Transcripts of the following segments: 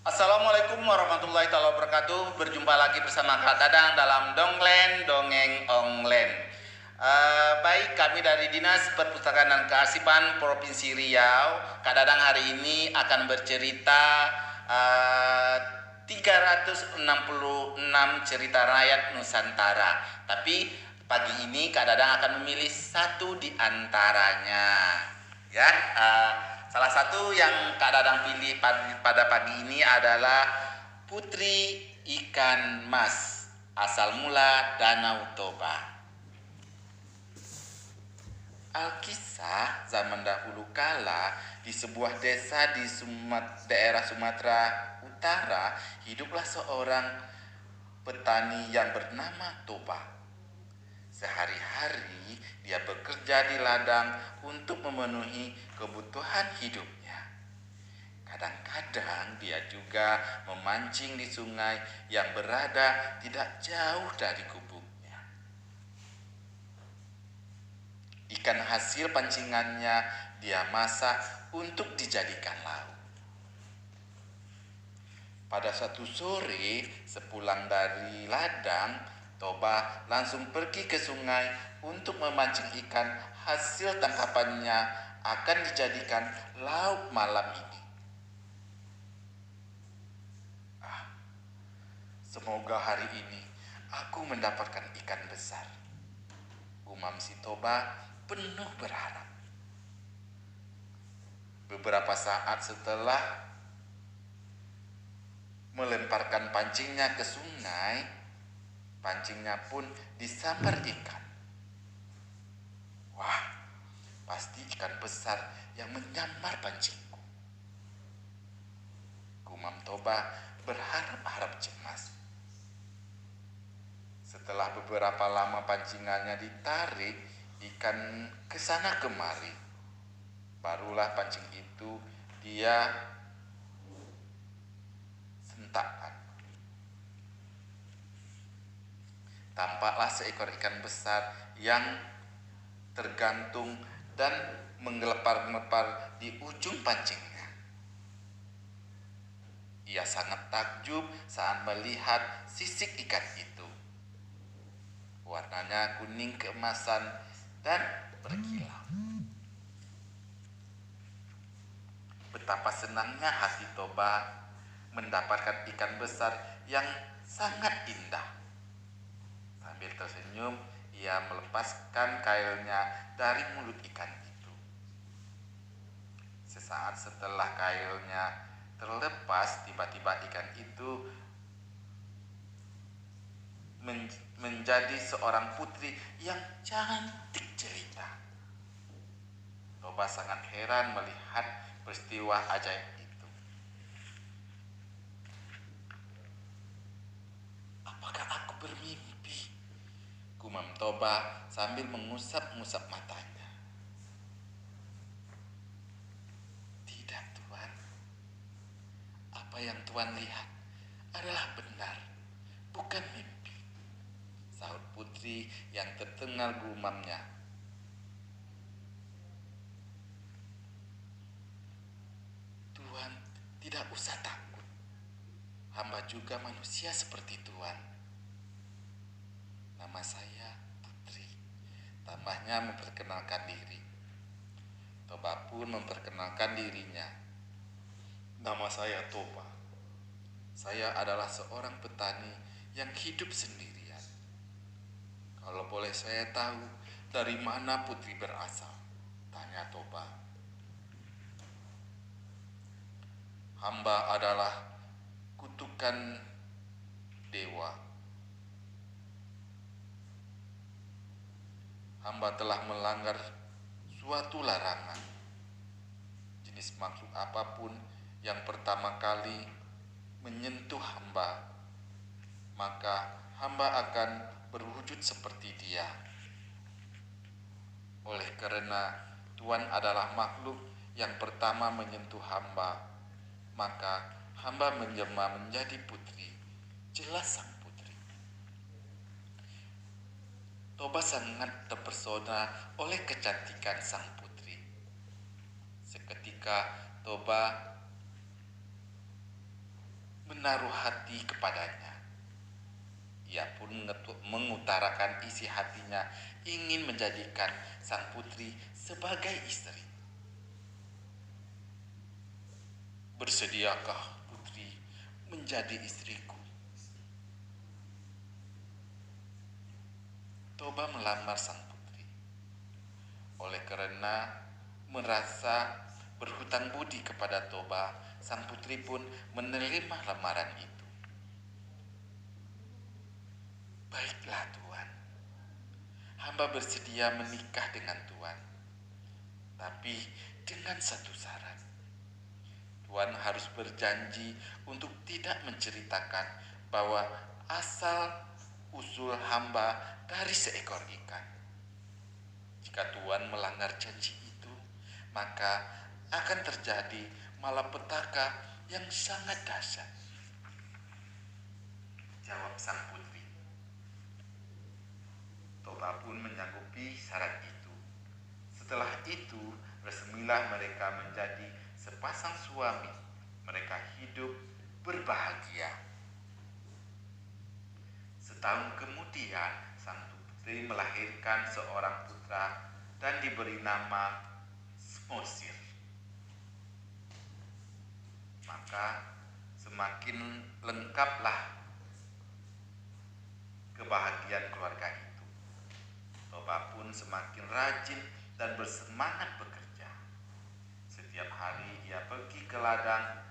Assalamualaikum warahmatullahi wabarakatuh. Berjumpa lagi bersama Kak Dadang dalam Donglen Dongeng Onglen. Baik, kami dari Dinas Perpustakaan dan Kearsipan Provinsi Riau. Kak Dadang hari ini akan bercerita 366 cerita rakyat Nusantara. Tapi pagi ini Kak Dadang akan memilih satu di antaranya. Ya, salah satu yang Kak Dadang pilih pada pagi ini adalah Putri Ikan Mas, asal mula Danau Toba. Alkisah zaman dahulu kala di sebuah desa di daerah Sumatera Utara hiduplah seorang petani yang bernama Toba. Sehari-hari dia bekerja di ladang untuk memenuhi kebutuhan hidupnya. Kadang-kadang dia juga memancing di sungai yang berada tidak jauh dari gubuknya. Ikan hasil pancingannya dia masak untuk dijadikan lauk. Pada suatu sore, sepulang dari ladang, Toba langsung pergi ke sungai untuk memancing ikan hasil tangkapannya akan dijadikan lauk malam ini. Semoga hari ini aku mendapatkan ikan besar. Gumam si Toba penuh berharap. Beberapa saat setelah melemparkan pancingnya ke sungai, pancingnya pun disambar ikan. Wah, pasti ikan besar yang menyambar pancingku. Gumam Toba berharap-harap cemas. Setelah beberapa lama pancingannya ditarik, ikan kesana kemari. Barulah pancing itu dia sentakkan. Tampaklah seekor ikan besar yang tergantung dan menggelepar-gelepar di ujung pancingnya. Ia sangat takjub saat melihat sisik ikan itu. Warnanya kuning keemasan dan berkilau. Betapa senangnya hati Toba mendapatkan ikan besar yang sangat indah. Sambil tersenyum, ia melepaskan kailnya dari mulut ikan itu. Sesaat setelah kailnya terlepas, tiba-tiba ikan itu menjadi seorang putri yang cantik jelita. Toba sangat heran melihat peristiwa ajaib itu. Apakah aku bermimpi? Gumam Toba sambil mengusap-ngusap matanya. Tidak, Tuan. Apa yang Tuan lihat adalah benar, bukan mimpi, sahut putri yang terdengar gumamnya. Tuan tidak usah takut. Hamba juga manusia seperti Tuan. Nama saya Putri. Tambahnya memperkenalkan diri. Toba pun memperkenalkan dirinya. Nama saya Toba. Saya adalah seorang petani yang hidup sendirian. Kalau boleh saya tahu, dari mana Putri berasal? Tanya Toba. Hamba adalah kutukan dewa. Hamba telah melanggar suatu larangan. Jenis makhluk apapun yang pertama kali menyentuh hamba, maka hamba akan berwujud seperti dia. Oleh karena Tuhan adalah makhluk yang pertama menyentuh hamba, maka hamba menjelma menjadi putri. Jelas sang putri. Toba sangat terpesona oleh kecantikan sang putri. Seketika Toba menaruh hati kepadanya. Ia pun mengutarakan isi hatinya ingin menjadikan sang putri sebagai istri. Bersediakah putri menjadi istriku? Toba melamar sang putri. Oleh karena merasa berhutang budi kepada Toba, sang putri pun menerima lamaran itu. Baiklah Tuan, hamba bersedia menikah dengan Tuan, tapi dengan satu syarat. Tuan harus berjanji untuk tidak menceritakan bahwa asal usul hamba dari seekor ikan. Jika Tuan melanggar janji itu, maka akan terjadi malapetaka yang sangat dahsyat. Jawab sang putri. Toba pun menyanggupi syarat itu. Setelah itu, resmilah mereka menjadi sepasang suami. Mereka hidup berbahagia. Setahun kemudian, sang putri melahirkan seorang putra dan diberi nama Semosir. Maka semakin lengkaplah kebahagiaan keluarga itu. Toba pun semakin rajin dan bersemangat bekerja. Setiap hari ia pergi ke ladang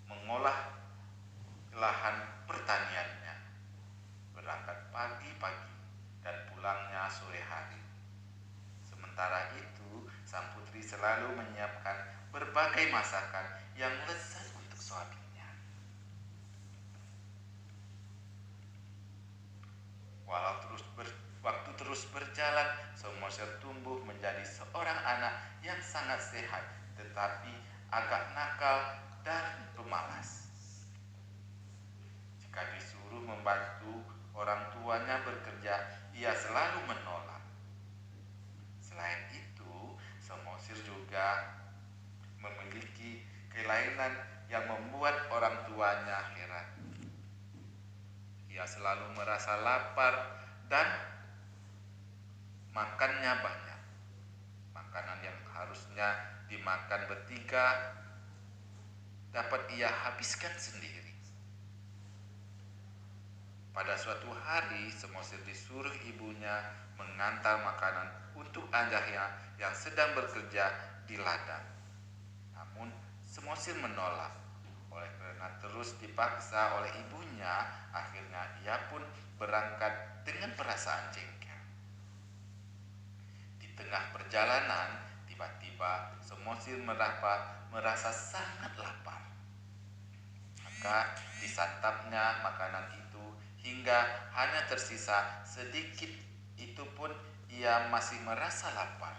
mengolah lahan pertaniannya. Berangkat pagi-pagi dan pulangnya sore hari. Sementara itu, sang putri selalu menyiapkan berbagai masakan yang lezat untuk suaminya. Waktu terus berjalan, Semosir tumbuh menjadi seorang anak yang sangat sehat, tetapi agak nakal dan pemalas. Jika disuruh membantu orang tuanya bekerja, ia selalu menolak. Selain itu, Semosir juga memiliki kelainan yang membuat orang tuanya heran. Ia selalu merasa lapar dan makannya banyak. Makanan yang harusnya dimakan bertiga dapat ia habiskan sendiri. Pada suatu hari, Semosir disuruh ibunya mengantar makanan untuk ayahnya yang sedang bekerja di ladang. Namun, Semosir menolak. Oleh karena terus dipaksa oleh ibunya, akhirnya ia pun berangkat dengan perasaan jengkel. Di tengah perjalanan, tiba-tiba Semosir merasa sangat lapar. Maka disantapnya makanan itu hingga hanya tersisa sedikit. Itu pun ia masih merasa lapar.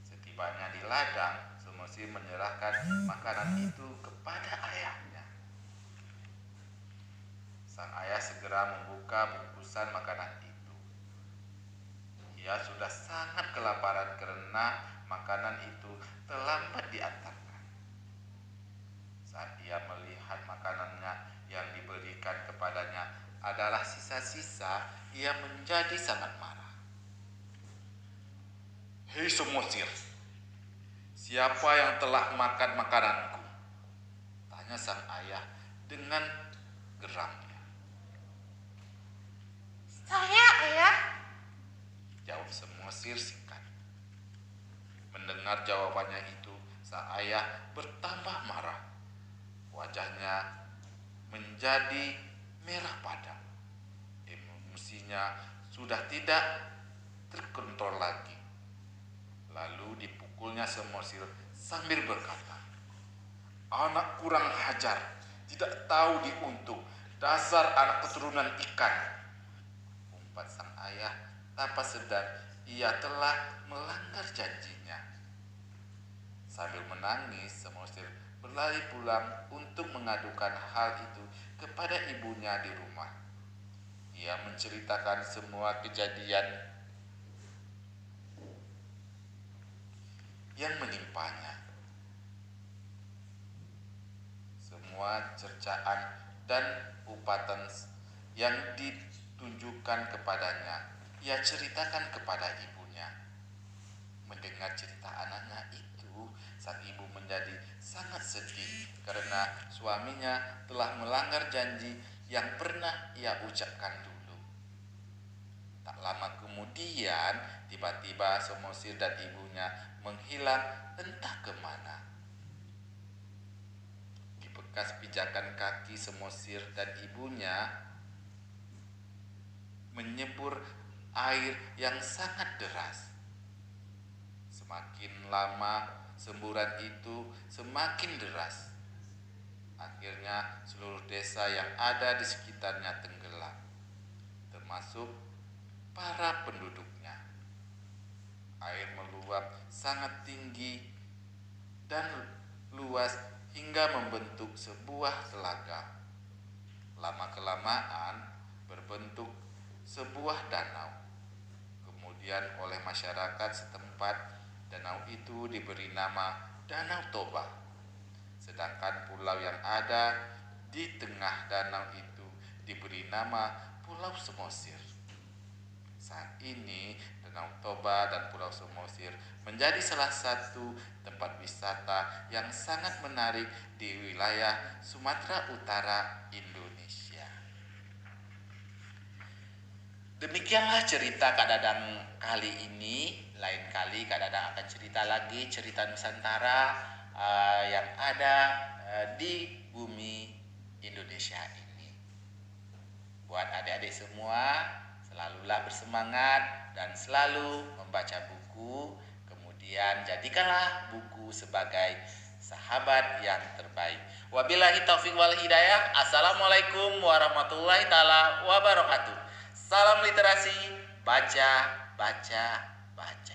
Setibanya di ladang, Semosir menyerahkan makanan itu kepada ayahnya. Sang ayah segera membuka bungkusan makanan itu. Ia sudah sangat kelaparan karena makanan itu terlambat diantarkan. Saat ia melihat makanannya yang diberikan kepadanya adalah sisa-sisa, ia menjadi sangat marah. "Hei Semosir, siapa yang telah makan makananku?" tanya sang ayah dengan geramnya. "Saya, Ayah," jawab Semosir singkat. Mendengar jawabannya itu, sang ayah bertambah marah. Wajahnya menjadi merah padam. Emosinya sudah tidak terkontrol lagi. Lalu dipukulnya Semosir sambil berkata, "Anak kurang ajar, tidak tahu diuntung, dasar anak keturunan ikan." Umpat sang ayah tanpa sadar ia telah melanggar janjinya. Sambil menangis, Semosir berlari pulang untuk mengadukan hal itu kepada ibunya di rumah. Ia menceritakan semua kejadian yang menimpanya. Semua cercaan dan upatan yang ditunjukkan kepadanya, ia ceritakan kepada ibunya. Mendengar cerita anaknya itu, sang ibu menjadi sangat sedih karena suaminya telah melanggar janji yang pernah ia ucapkan dulu. Tak lama kemudian, tiba-tiba Samosir dan ibunya menghilang entah kemana. Di bekas pijakan kaki Samosir dan ibunya menyembur air yang sangat deras. Semakin lama semburan itu semakin deras. Akhirnya seluruh desa yang ada di sekitarnya tenggelam, termasuk para penduduknya. Air meluap sangat tinggi dan luas hingga membentuk sebuah telaga. Lama-kelamaan berbentuk sebuah danau. Kemudian oleh masyarakat setempat, danau itu diberi nama Danau Toba. Sedangkan pulau yang ada di tengah danau itu diberi nama Pulau Samosir. Saat ini Danau Toba dan Pulau Samosir menjadi salah satu tempat wisata yang sangat menarik di wilayah Sumatera Utara, Indonesia. Demikianlah cerita Kak Dadang kali ini. Lain kali Kak Dadang akan cerita lagi cerita Nusantara yang ada di bumi Indonesia ini. Buat adik-adik semua, selalulah bersemangat dan selalu membaca buku. Kemudian jadikanlah buku sebagai sahabat yang terbaik. Wabillahi taufiq wal hidayah. Assalamualaikum warahmatullahi taala wabarakatuh. Salam literasi, baca, baca, baca.